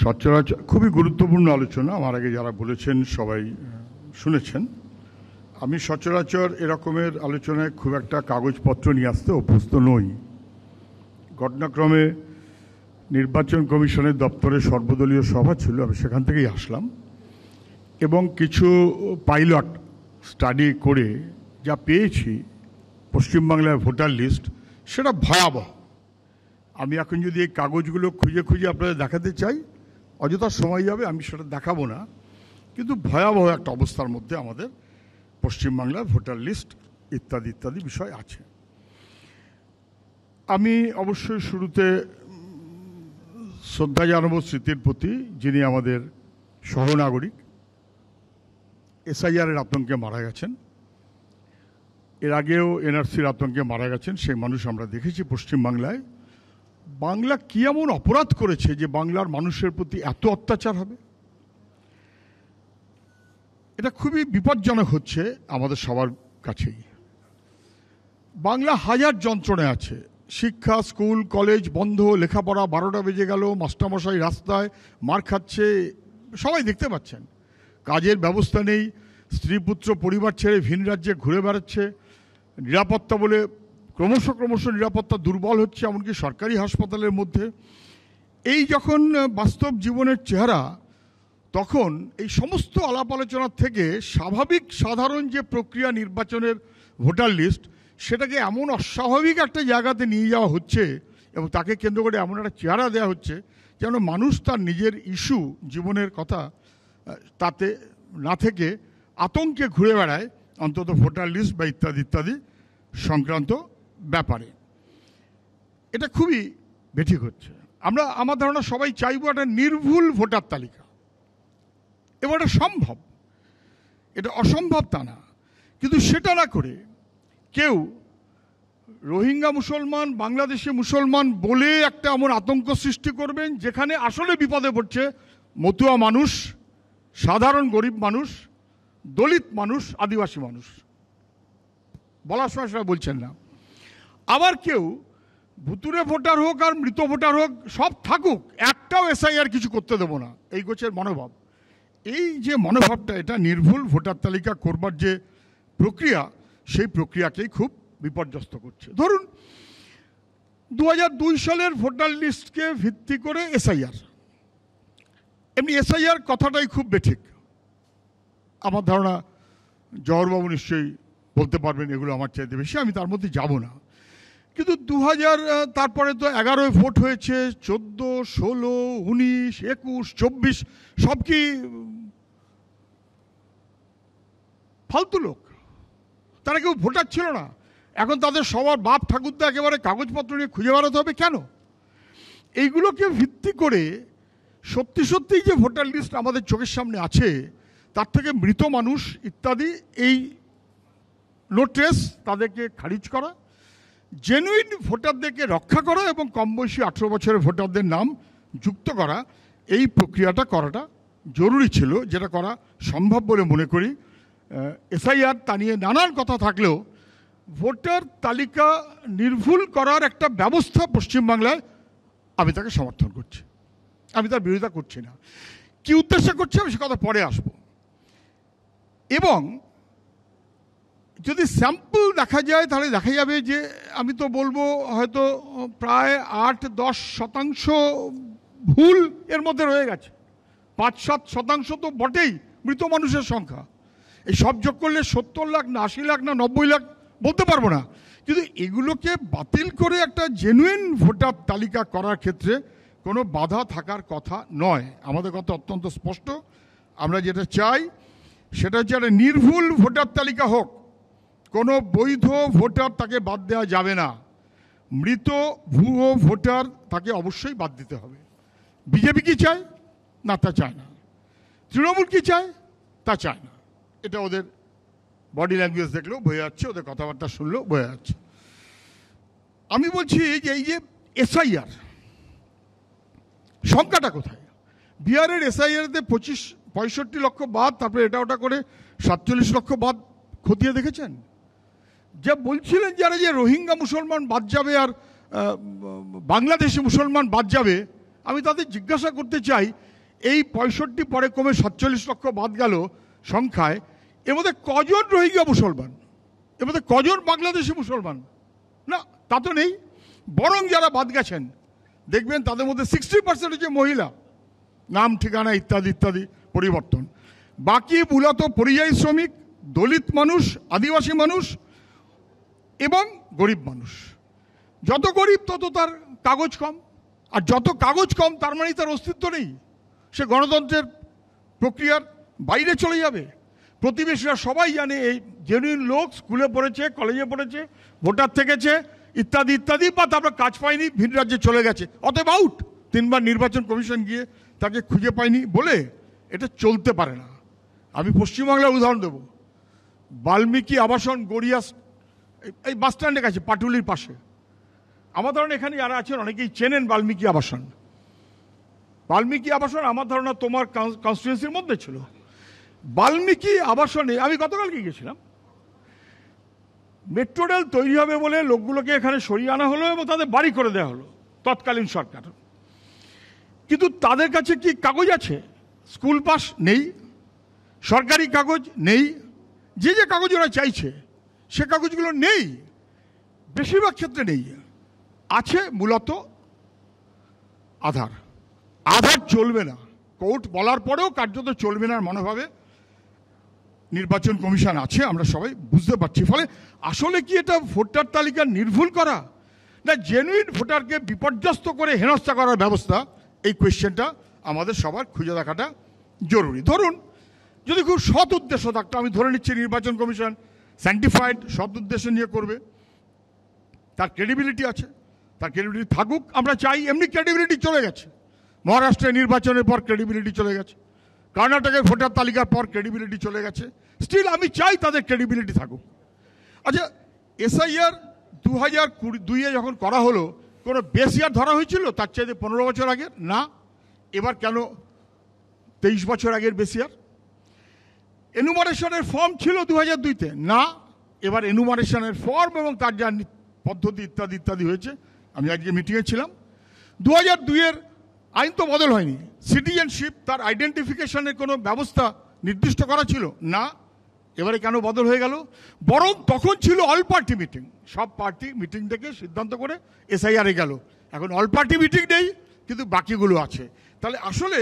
সচরাচর খুবই গুরুত্বপূর্ণ আলোচনা। আমার আগে যারা বলেছেন সবাই শুনেছেন। আমি সচরাচর এরকমের আলোচনায় খুব একটা কাগজপত্র নিয়ে আসতে অভ্যস্ত নই। ঘটনাক্রমে নির্বাচন কমিশনের দপ্তরে সর্বদলীয় সভা ছিল, আমি সেখান থেকেই আসলাম এবং কিছু পাইলট স্টাডি করে যা পেয়েছি পশ্চিমবাংলার ভোটার লিস্ট, সেটা ভয়াবহ। আমি এখন যদি এই কাগজগুলো খুঁজে খুঁজে আপনাদের দেখাতে চাই অযথা সময় যাবে, আমি সেটা দেখাবো না। কিন্তু ভয়াবহ একটা অবস্থার মধ্যে আমাদের পশ্চিমবাংলার ভোটার লিস্ট ইত্যাদি ইত্যাদি বিষয় আছে। আমি অবশ্যই শুরুতে শ্রদ্ধা জানাবো স্মৃতির প্রতি, যিনি আমাদের সহনাগরিক, এসআইআরের আতঙ্কে মারা গেছেন। এর আগেও এনআরসির আতঙ্কে মারা গেছেন। সেই মানুষ আমরা দেখেছি পশ্চিমবাংলায়। বাংলা কি এমন অপরাধ করেছে যে বাংলার মানুষের প্রতি এত অত্যাচার হবে? এটা খুবই বিপজ্জনক হচ্ছে আমাদের সবার কাছেই। বাংলা হাজার যন্ত্রণায় আছে। শিক্ষা, স্কুল, কলেজ বন্ধ, লেখাপড়া 12টা বেজে গেল, মাস্টারমশাই রাস্তায় মার খাচ্ছে, সবাই দেখতে পাচ্ছেন। কাজের ব্যবস্থা নেই, স্ত্রী পুত্র পরিবার ছেড়ে ভিন রাজ্যে ঘুরে বেড়াচ্ছে। নিরাপত্তা বলে ক্রমশ নিরাপত্তা দুর্বল হচ্ছে, এমনকি সরকারি হাসপাতালের মধ্যে। এই যখন বাস্তব জীবনের চেহারা, তখন এই সমস্ত আলাপ আলোচনার থেকে স্বাভাবিক সাধারণ যে প্রক্রিয়া নির্বাচনের ভোটার লিস্ট, সেটাকে এমন অস্বাভাবিক একটা জায়গাতে নিয়ে যাওয়া হচ্ছে এবং তাকে কেন্দ্র করে এমন একটা চেহারা দেওয়া হচ্ছে যেন মানুষ তার নিজের ইস্যু, জীবনের কথা তাতে না থেকে আতঙ্কে ঘুরে বেড়ায়, অন্তত ভোটার লিস্ট বা ইত্যাদি ইত্যাদি সংক্রান্ত ব্যাপারে। এটা খুবই বেঠিক হচ্ছে। আমার ধারণা সবাই চাইব একটা নির্ভুল ভোটার তালিকা, এবং এটা সম্ভব, এটা অসম্ভব তা না। কিন্তু সেটা না করে কেউ রোহিঙ্গা মুসলমান, বাংলাদেশি মুসলমান বলে একটা এমন আতঙ্ক সৃষ্টি করবেন যেখানে আসলে বিপদে পড়ছে মতুয়া মানুষ, সাধারণ গরিব মানুষ, দলিত মানুষ, আদিবাসী মানুষ। বলার সময় সেটা বলছেন না। আবার কেউ ভুতুরে ভোটার হোক আর মৃত ভোটার হোক, সব থাকুক, একটাও এসআইআর কিছু করতে দেবো না, এই গোছের মনোভাব। এই যে মনোভাবটা, এটা নির্ভুল ভোটার তালিকা করবার যে প্রক্রিয়া, সেই প্রক্রিয়াকেই খুব বিপর্যস্ত করছে। ধরুন 2002 সালের ভোটার লিস্টকে ভিত্তি করে এসআইআর, এমনি এসআইআর কথাটাই খুব বেঠিক। আমার ধারণা জওহরবাবু নিশ্চয়ই বলতে পারবেন এগুলো আমার চাইতে বেশি, আমি তার মধ্যে যাব না। কিন্তু 2000, তারপরে তো 11 ভোট হয়েছে, 14, 16, 19, 21, 24, সব কি ফালতু লোক? তারা কেউ ভোটার ছিল না? এখন তাদের সবার বাপ ঠাকুরদা একেবারে কাগজপত্র নিয়ে খুঁজে বেড়াতে হবে কেন? এইগুলোকে ভিত্তি করে সত্যি সত্যিই যে ভোটার লিস্ট আমাদের চোখের সামনে আছে, তার থেকে মৃত মানুষ ইত্যাদি এই নো ট্রেস তাদেরকে খারিজ করা, জেনুইন ভোটারদেরকে রক্ষা করা এবং কম বয়সী 18 বছরের ভোটারদের নাম যুক্ত করা, এই প্রক্রিয়াটা করাটা জরুরি ছিল, যেটা করা সম্ভব বলে মনে করি। এসআইআর তা নিয়ে নানান কথা থাকলেও ভোটার তালিকা নির্ভুল করার একটা ব্যবস্থা পশ্চিমবাংলায় আমি তাকে সমর্থন করছি, আমি তার বিরোধিতা করছি না। কি উদ্দেশ্যে করছি আমি সে কথা পরে আসবো। এবং যদি স্যাম্পল দেখা যায় তাহলে দেখা যাবে যে, আমি তো বলবো হয়তো প্রায় 8-10% ভুল এর মধ্যে রয়ে গেছে। 5-7% তো বটেই মৃত মানুষের সংখ্যা। এই সব যোগ করলে 70 লাখ না 80 লাখ না 90 লাখ বলতে পারবো না। কিন্তু এগুলোকে বাতিল করে একটা জেনুইন ভোটার তালিকা করার ক্ষেত্রে কোনো বাধা থাকার কথা নয়। আমাদের কথা অত্যন্ত স্পষ্ট। আমরা যেটা চাই সেটা হচ্ছে একটা নির্ভুল ভোটার তালিকা হোক, কোনো বৈধ ভোটার তাকে বাদ দেওয়া যাবে না, মৃত ভুয়ো ভোটার তাকে অবশ্যই বাদ দিতে হবে। বিজেপি কি চায়? না, তা চায় না। তৃণমূল কি চায়? তা চায় না। এটা ওদের বডি ল্যাঙ্গুয়েজ দেখলেও বোঝা যাচ্ছে, ওদের কথাবার্তা শুনলেও বোঝা যাচ্ছে। আমি বলছি যে এই যে এসআইআর সংখ্যাটা কোথায়? বিহারের এসআইআরতে 65 লক্ষ বাদ, তারপরে এটা ওটা করে 47 লক্ষ বাদ খতিয়ে দেখেছেন? যা বলছিলেন যারা যে রোহিঙ্গা মুসলমান বাদ যাবে আর বাংলাদেশি মুসলমান বাদ যাবে, আমি তাদের জিজ্ঞাসা করতে চাই এই 65 পরে কমে 47 লক্ষ বাদ গেল সংখ্যায়, এর মধ্যে কজন রোহিঙ্গা মুসলমান, এর মধ্যে কজন বাংলাদেশি মুসলমান? না, তা তো নেই। বরং যারা বাদ গেছেন দেখবেন তাদের মধ্যে 60% হচ্ছে মহিলা, নাম ঠিকানা ইত্যাদি ইত্যাদি পরিবর্তন। বাকি মূলত পরিযায়ী শ্রমিক, দলিত মানুষ, আদিবাসী মানুষ এবং গরিব মানুষ। যত গরিব তত তার কাগজ কম, আর যত কাগজ কম তার মানে তার অস্তিত্ব নেই, সে গণতন্ত্রের প্রক্রিয়ার বাইরে চলে যাবে। প্রতিবেশীরা সবাই জানে এই জেনুইন লোক স্কুলে পড়েছে, কলেজে পড়েছে, ভোটার থেকেছে ইত্যাদি ইত্যাদি, বা তারপর কাজ পায়নি, ভিন রাজ্যে চলে গেছে, অতএব আউট। 3 বার নির্বাচন কমিশন গিয়ে তাকে খুঁজে পায়নি বলে এটা চলতে পারে না। আমি পশ্চিমবাংলার উদাহরণ দেব। বাল্মীকি আবাসন গড়িয়া, এই বাস স্ট্যান্ডের কাছে, পাটুলির পাশে। আমার ধারণা এখানে যারা আছেন অনেকেই চেনেন বাল্মীকি আবাসন। বাল্মীকি আবাসন আমার ধারণা তোমার কনস্টিটিউয়েন্সির মধ্যে ছিল। বাল্মীকি আবাসনে আমি গতকালকে গিয়েছিলাম। মেট্রো রেল তৈরি হবে বলে লোকগুলোকে এখানে সরিয়ে আনা হলো এবং তাদের বাড়ি করে দেওয়া হলো তৎকালীন সরকার। কিন্তু তাদের কাছে কি কাগজ আছে? স্কুল পাস নেই, সরকারি কাগজ নেই, যে যে কাগজ ওরা চাইছে সে কাগজগুলো নেই, বেশিরভাগ ক্ষেত্রে নেই। আছে মূলত আধার। আধার চলবে না, কোর্ট বলার পরেও কার্যত চলবে না মনোভাবে নির্বাচন কমিশন আছে, আমরা সবাই বুঝতে পারছি। ফলে আসলে কি এটা ভোটার তালিকা নির্ভুল করা, না জেনুইন ভোটারকে বিপর্যস্ত করে হেনস্থা করার ব্যবস্থা? এই কোয়েশ্চেনটা আমাদের সবার খুঁজে দেখাটা জরুরি। ধরুন যদি খুব সৎ উদ্দেশ্য থাকতো, আমি ধরে নিচ্ছি নির্বাচন কমিশন স্যান্টিফাইড সৎ উদ্দেশ্য নিয়ে করবে, তার ক্রেডিবিলিটি আছে, তার ক্রেডিবিলিটি থাকুক, আমরা চাই। এমনি ক্রেডিবিলিটি চলে গেছে, মহারাষ্ট্রে নির্বাচনের পর ক্রেডিবিলিটি চলে গেছে, কর্ণাটকের ভোটার তালিকার পর ক্রেডিবিলিটি চলে গেছে, স্টিল আমি চাই তাদের ক্রেডিবিলিটি থাকুক। আচ্ছা, এসআইআর 2002-এ যখন করা হলো, কোনো বেস ইয়ার ধরা হয়েছিল তার চাইতে 15 বছর আগের? না। এবার কেন 23 বছর আগের বেস ইয়ার? এনুমারেশনের ফর্ম ছিল 2002-তে? না, এবার এনুমারেশনের ফর্ম এবং তার যা পদ্ধতি ইত্যাদি ইত্যাদি হয়েছে। আমি আজকে মিটিংয়ে ছিলাম। 2002-এর আইন তো বদল হয়নি। সিটিজেনশিপ, তার আইডেন্টিফিকেশনের কোনো ব্যবস্থা নির্দিষ্ট করা ছিল না, এবারে কেন বদল হয়ে গেল? বরং তখন ছিল অল পার্টি মিটিং, সব পার্টি মিটিং থেকে সিদ্ধান্ত করে এসআইআরে গেল। এখন অল পার্টি মিটিং নেই, কিন্তু বাকিগুলো আছে। তাহলে আসলে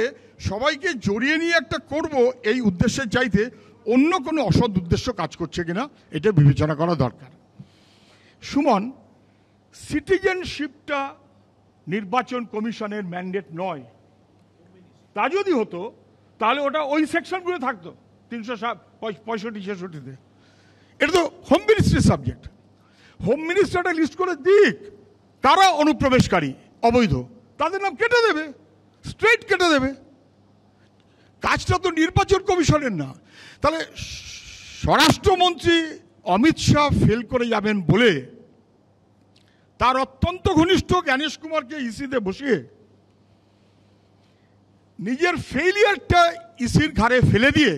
সবাইকে জড়িয়ে নিয়ে একটা করব এই উদ্দেশ্যের চাইতে অন্য কোনো অসৎ উদ্দেশ্য কাজ করছে কিনা এটা বিবেচনা করা দরকার। সুমন, সিটিজেনশিপটা নির্বাচন কমিশনের ম্যান্ডেট নয়। তা যদি হতো তাহলে ওটা ওই সেকশনগুলো থাকতো 365-66-তে। এটা তো হোম মিনিস্ট্রির সাবজেক্ট। হোম মিনিস্টারটা লিস্ট করে দিক কারা অনুপ্রবেশকারী, অবৈধ, তাদের নাম কেটে দেবে, স্ট্রেট কেটে দেবে। কাজটা তো নির্বাচন কমিশনের না। তাহলে স্বরাষ্ট্রমন্ত্রী অমিত শাহ ফেল করে যাবেন বলে তার অত্যন্ত ঘনিষ্ঠ জ্ঞানেশ কুমারকে ইসিতে বসিয়ে নিজের ফেইলিয়ারটা ইসির ঘাড়ে ফেলে দিয়ে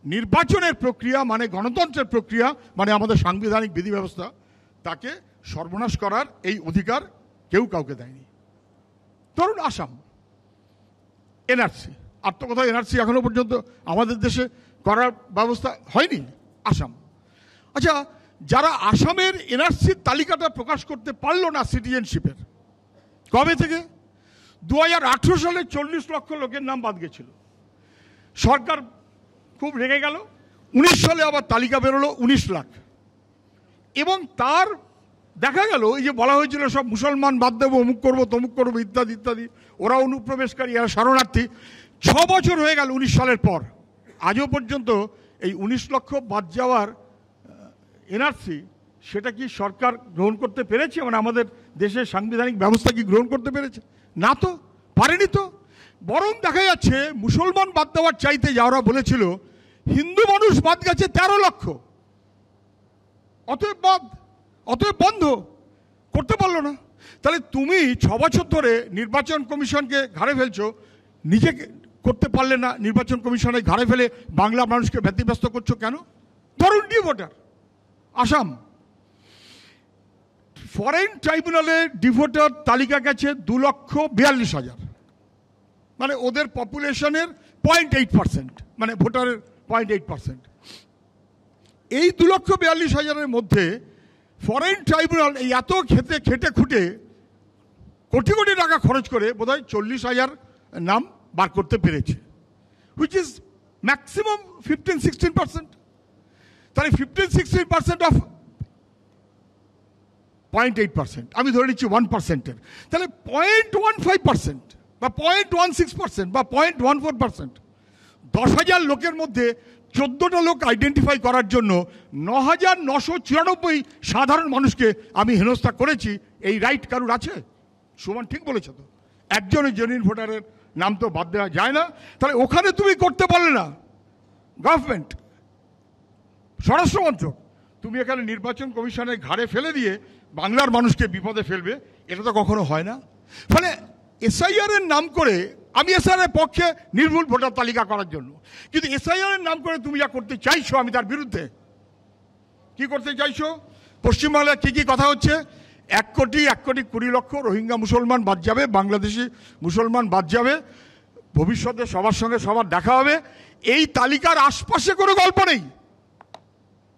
নির্বাচনের প্রক্রিয়া মানে গণতন্ত্রের প্রক্রিয়া মানে আমাদের সাংবিধানিক বিধি ব্যবস্থা তাকে সর্বনাশ করার এই অধিকার কেউ কাউকে দেয়নি। ধরুন আসাম এনআরসি, আর তো কোথাও এনআরসি এখনো পর্যন্ত আমাদের দেশে করার ব্যবস্থা হয়নি। আসাম, আচ্ছা, যারা আসামের এনআরসির তালিকাটা প্রকাশ করতে পারল না সিটিজেনশিপের, কবে থেকে? 2018 সালে 40 লক্ষ লোকের নাম বাদ গেছিল। সরকার খুব রেগে গেল। 19 সালে আবার তালিকা বেরোলো 19 লাখ, এবং তার দেখা গেল এই যে বলা হয়েছিল সব মুসলমান বাদ দেবো, অমুক করবো তমুক করবো ইত্যাদি ইত্যাদি, ওরা অনুপ্রবেশকারী, এরা শরণার্থী। 6 বছর হয়ে গেল 19 সালের পর, আজও পর্যন্ত এই 19 লক্ষ বাদ যাওয়ার এনআরসি সেটা কি সরকার গ্রহণ করতে পেরেছে? মানে আমাদের দেশের সাংবিধানিক ব্যবস্থা কি গ্রহণ করতে পেরেছে? না তো, পারেনি তো। বরং দেখা যাচ্ছে মুসলমান বাদ দেওয়ার চাইতে যারা বলেছিল হিন্দু মানুষ বাদ গেছে 13 লক্ষ, অতএব বাদ, অতএব বন্ধ, করতে পারলো না। তাহলে তুমি 6 বছর ধরে নির্বাচন কমিশনকে ঘাড়ে ফেলছো, নিজেকে করতে পারলে না, নির্বাচন কমিশনের ঘাড়ে ফেলে বাংলা মানুষকে ব্যতিব্যস্ত করছো কেন? ধরুন ডি ভোটার আসাম, ফরেন ট্রাইব্যুনালে ডিভোটার তালিকা গেছে 2,42,000, মানে ওদের পপুলেশনের 0.8%, মানে ভোটারের 0.8%। এই 2,42,000-এর মধ্যে ফরেন ট্রাইব্যুনাল এই এত খেটে খুঁটে কোটি কোটি টাকা খরচ করে বোধহয় 40,000 নাম বার করতে পেরেছে, হুইচ ইজ ম্যাক্সিমাম 15-16%। তাহলে 15-16% অফ 0.8%, আমি ধরে নিচ্ছি 1%-এর, তাহলে 0.15% বা 0.16% বা 0.14%, 10,000 লোকের মধ্যে 14টা লোক আইডেন্টিফাই করার জন্য 9,994 সাধারণ মানুষকে আমি হেনস্থা করেছি। এই রাইট কারুর আছে? সুমন ঠিক বলেছে তো, একজনের জেনুইন ভোটারের নাম তো বাদ দেওয়া যায় না। তাহলে ওখানে তুমি করতে পারলে না, গভর্নমেন্ট, স্বরাষ্ট্রমন্ত্রক, তুমি এখানে নির্বাচন কমিশনের ঘাড়ে ফেলে দিয়ে বাংলার মানুষকে বিপদে ফেলবে, এটা তো কখনো হয় না। ফলে এসআইআর এর নাম করে, আমি এসআইআর এর পক্ষে নির্ভুল ভোটার তালিকা করার জন্য, কিন্তু এসআইআর এর নাম করে তুমি যা করতে চাইছো আমি তার বিরুদ্ধে। কি করতে চাইছো? পশ্চিমবাংলায় কি কি কথা হচ্ছে? 1,20,00,000 রোহিঙ্গা মুসলমান বাদ যাবে, বাংলাদেশি মুসলমান বাদ যাবে, ভবিষ্যতে সবার সঙ্গে সবার দেখা হবে। এই তালিকার আশপাশে কোনো গল্প নেই।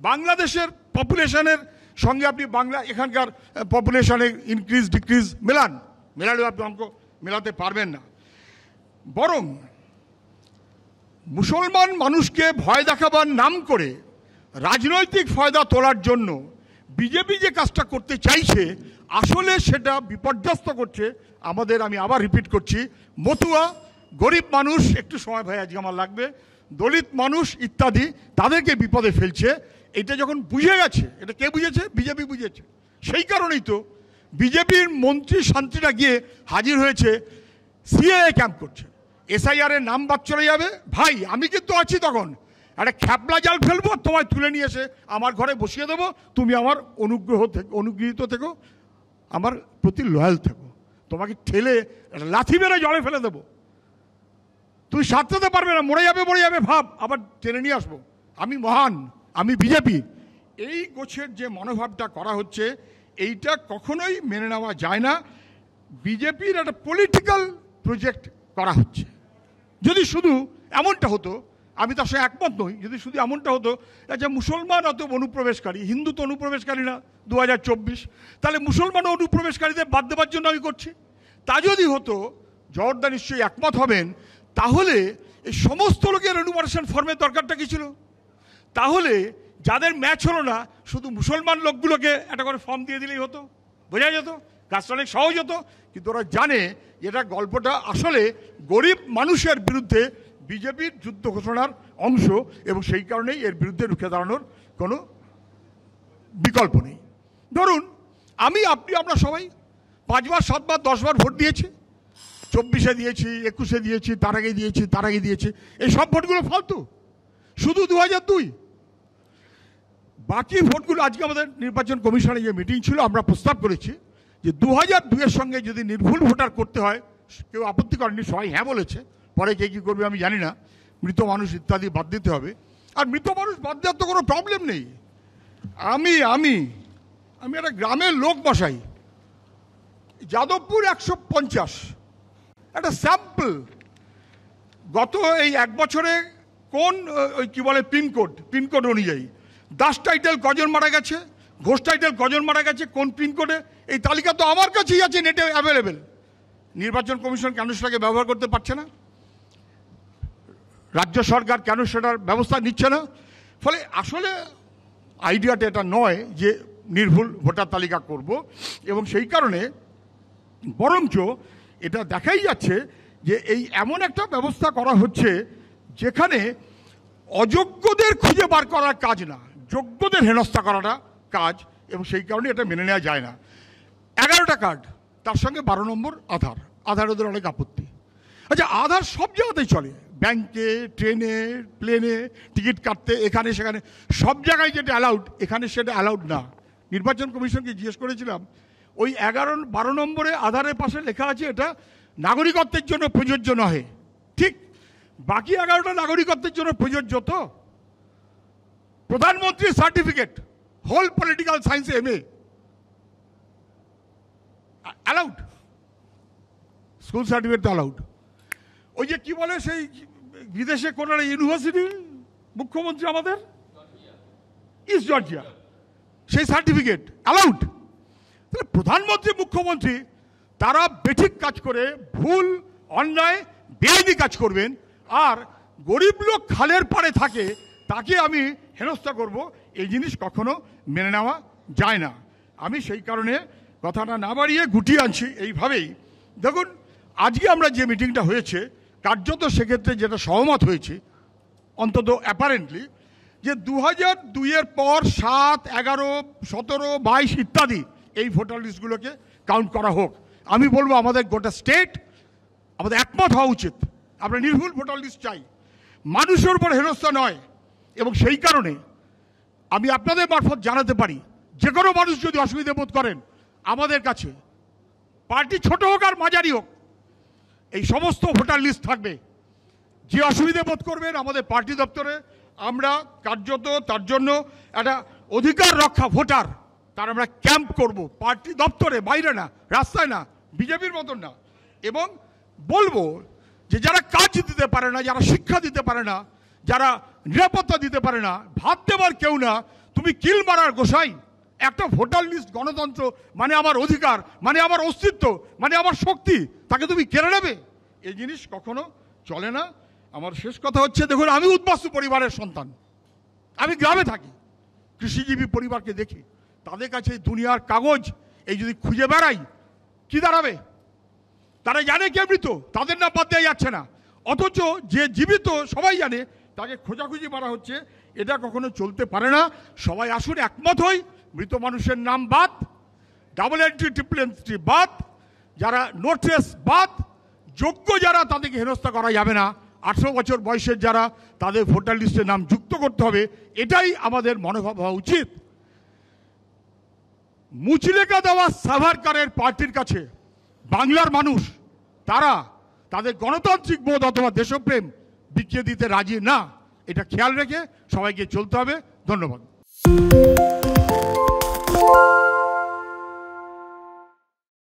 বাংলাদেশের পপুলেশনের সঙ্গে আপনি এখানকার পপুলেশনের ইনক্রিজ ডিক্রিজ মেলালেও আপনি অঙ্ক মেলাতে পারবেন না। বরং মুসলমান মানুষকে ভয় দেখাবার নাম করে রাজনৈতিক ফায়দা তোলার জন্য বিজেপি যে কাজটা করতে চাইছে, আসলে সেটা বিপর্যস্ত করছে আমাদের, আমি আবার রিপিট করছি, মতুয়া, গরিব মানুষ, একটু সময় ভাই আজকে আমার লাগবে, দলিত মানুষ ইত্যাদি, তাদেরকে বিপদে ফেলছে। এটা যখন বুঝে গেছে, এটা কে বুঝেছে? বিজেপি বুঝেছে। সেই কারণেই তো বিজেপির মন্ত্রী শান্তিটা গিয়ে হাজির হয়েছে, সিএএ ক্যাম্প করছে, এসআইআর এর নাম বাদ চলে যাবে। ভাই আমি কিন্তু আছি, তখন একটা খ্যাপলা জাল ফেলবো, তোমায় তুলে নিয়ে এসে আমার ঘরে বসিয়ে দেবো, তুমি আমার অনুগৃহীত থেকো, আমার প্রতি লয়াল থেকো, তোমাকে ঠেলে লাথি মেরে জলে ফেলে দেবো, তুমি সারতে পারবে না, মরে যাবে ভাব, আবার টেনে নিয়ে আসবো, আমি মহান, আমি বিজেপি। এই গোছের যে মনোভাবটা করা হচ্ছে, এইটা কখনোই মেনে নেওয়া যায় না। বিজেপির একটা পলিটিক্যাল প্রজেক্ট করা হচ্ছে। যদি শুধু এমনটা হতো, আমি তার সঙ্গে একমত নই, যদি শুধু এমনটা হতো যে মুসলমান অত অনুপ্রবেশকারী, হিন্দু তো অনুপ্রবেশকারী না 2024, তাহলে মুসলমান অনুপ্রবেশকারীদের বাদ দেওয়ার জন্য আমি করছি, তা যদি হতো, জওহরদা নিশ্চয়ই একমত হবেন, তাহলে এই সমস্ত লোকের এনুমারেশন ফর্মের দরকারটা কি ছিল? তাহলে যাদের ম্যাচ হলো না, শুধু মুসলমান লোকগুলোকে একটা করে ফর্ম দিয়ে দিলেই হতো, বোঝা যেত, কাজটা অনেক সহজ হতো। কিন্তু ওরা জানে এটা গল্পটা আসলে গরিব মানুষের বিরুদ্ধে বিজেপির যুদ্ধ ঘোষণার অংশ, এবং সেই কারণেই এর বিরুদ্ধে রুখে দাঁড়ানোর কোনো বিকল্প নেই। ধরুন আপনি আমরা সবাই 5 বার 7 বার 10 বার ভোট দিয়েছি, 24-এ দিয়েছি, 21-এ দিয়েছি, তার আগে দিয়েছি, এই সব ভোটগুলো ফালতু, শুধু 2002। বাকি ভোটগুলো, আজকে আমাদের নির্বাচন কমিশনে যে মিটিং ছিল, আমরা প্রস্তাব করেছি যে 2002-এর সঙ্গে যদি নির্ভুল ভোটার করতে হয়, কেউ আপত্তি করেনি, সবাই হ্যাঁ বলেছে, পরে কে কী করবে আমি জানি না, মৃত মানুষ ইত্যাদি বাদ দিতে হবে। আর মৃত মানুষ বাদ দেওয়ার তো কোনো প্রবলেম নেই। আমি আমি আমি একটা গ্রামের লোক বসাই, যাদবপুর 150, একটা স্যাম্পল, গত এই 1 বছরে কোন ওই কী বলে পিনকোড অনুযায়ী দাস টাইটেল কজন মারা গেছে, ঘোষ টাইটেল কজন মারা গেছে, কোন পিনকোডে, এই তালিকা তো আমার কাছেই আছে, নেটে অ্যাভেলেবেল। নির্বাচন কমিশন কেন সেটাকে ব্যবহার করতে পারছে না? রাজ্য সরকার কেন সেটার ব্যবস্থা নিচ্ছে না? ফলে আসলে আইডিয়াটা এটা নয় যে নির্ভুল ভোটার তালিকা করব, এবং সেই কারণে বরঞ্চ এটা দেখাই যাচ্ছে যে এই এমন একটা ব্যবস্থা করা হচ্ছে যেখানে অযোগ্যদের খুঁজে বার করার কাজ না, যোগ্যদের হেনস্থা করাটা কাজ, এবং সেই কারণে এটা মেনে নেওয়া যায় না। 11টা কার্ড, তার সঙ্গে 12 নম্বর আধার ওদের অনেক আপত্তি। আচ্ছা, আধার সব জায়গাতেই চলে, ব্যাংকে, ট্রেনে, প্লেনে টিকিট কাটতে, এখানে সেখানে, সব জায়গায় যেটা অ্যালাউড, এখানে সেটা অ্যালাউড না। নির্বাচন কমিশনকে জিজ্ঞেস করেছিলাম, ওই 11-12 নম্বরে আধারের পাশে লেখা আছে এটা নাগরিকত্বের জন্য প্রযোজ্য নহে, ঠিক, বাকি 11টা নাগরিকত্বের জন্য প্রযোজ্য। তো প্রধানমন্ত্রীর certificate, whole political science MA allowed, school certificate তো অ্যালাউড, ওই যে কি বলে সেই বিদেশে কোন ইউনিভার্সিটি মুখ্যমন্ত্রী আমাদের ইস্ট জর্জিয়া, সেই সার্টিফিকেট অ্যালাউড। তাহলে প্রধানমন্ত্রী মুখ্যমন্ত্রী তারা বেঠিক কাজ করে, ভুল অন্যায় বেআইনি কাজ করবেন, আর গরিব লোক খালের পাড়ে থাকে তাকে আমি হেনস্থা করব, এই জিনিস কখনো মেনে নেওয়া যায় না। আমি সেই কারণে কথাটা না বাড়িয়ে গুটিয়ে আনছি এইভাবেই। দেখুন, আজকে আমরা যে মিটিংটা হয়েছে, কার্যত সেক্ষেত্রে যেটা সহমত হয়েছে, অন্তত অ্যাপারেন্টলি, যে 2002-এর পর 7, 11, 17, 22 ইত্যাদি এই ভোটার লিস্টগুলোকে কাউন্ট করা হোক। আমি বলবো আমাদের গোটা স্টেট আমাদের একমত হওয়া উচিত, আমরা নির্ভুল ভোটার লিস্ট চাই, মানুষের উপর হেনস্থা নয়। এবং সেই কারণে আমি আপনাদের মারফত জানাতে পারি, যে কোনো মানুষ যদি অসুবিধা বোধ করেন আমাদের কাছে, পার্টি ছোট হোক আর মাঝারি হোক, এই সমস্ত ভোটার লিস্ট থাকবে। যে অসুবিধা বোধ করবেন আমাদের পার্টি দপ্তরে, আমরা কার্যত তার জন্য একটা অধিকার রক্ষা ভোটার তার আমরা ক্যাম্প করব, পার্টি দপ্তরে, বাইরে না, রাস্তায় না, বিজেপির মতন না। এবং বলবো যে যারা কাজ দিতে পারে না, যারা শিক্ষা দিতে পারে না, যারা নিরাপত্তা দিতে পারে না, ভাত দেবার কেউ না, তুমি কিল মারার গোসাই, একটা ভোটার লিস্ট গণতন্ত্র মানে আমার অধিকার, মানে আমার অস্তিত্ব, মানে আমার শক্তি, তাকে তুমি কেড়ে নেবে, এই জিনিস কখনো চলে না। আমার শেষ কথা হচ্ছে, দেখুন আমি উদ্বাস্তু পরিবারের সন্তান, আমি গ্রামে থাকি, কৃষিজীবী পরিবারকে দেখি, তাদের কাছে দুনিয়ার কাগজ এই যদি খুঁজে বেড়াই কি দাঁড়াবে? তারা জানে কে মৃত, তাদের না বাদ দেওয়া যাচ্ছে না, অথচ যে জীবিত সবাই জানে তাকে খোঁজাখুঁজি মারা হচ্ছে, এটা কখনো চলতে পারে না। সবাই আসুন একমত হই, মৃত মানুষের নাম বাদ, ডাবল এন্ট্রি ট্রিপল এন্ট্রি বাদ, যারা নো ট্রেস বাদ, যোগ্য যারা তাদেরকে হেনস্থা করা যাবে না, 18 বছর বয়সের যারা তাদের ভোটার লিস্টে নাম যুক্ত করতে হবে, এটাই আমাদের মনোভাব হওয়া উচিত। মুচলেকা দেওয়া সাভারকারের পার্টির কাছে বাংলার মানুষ তারা তাদের গণতান্ত্রিক বোধ অথবা দেশপ্রেম বিকিয়ে দিতে রাজি না, এটা খেয়াল রেখে সবাইকে চলতে হবে। ধন্যবাদ।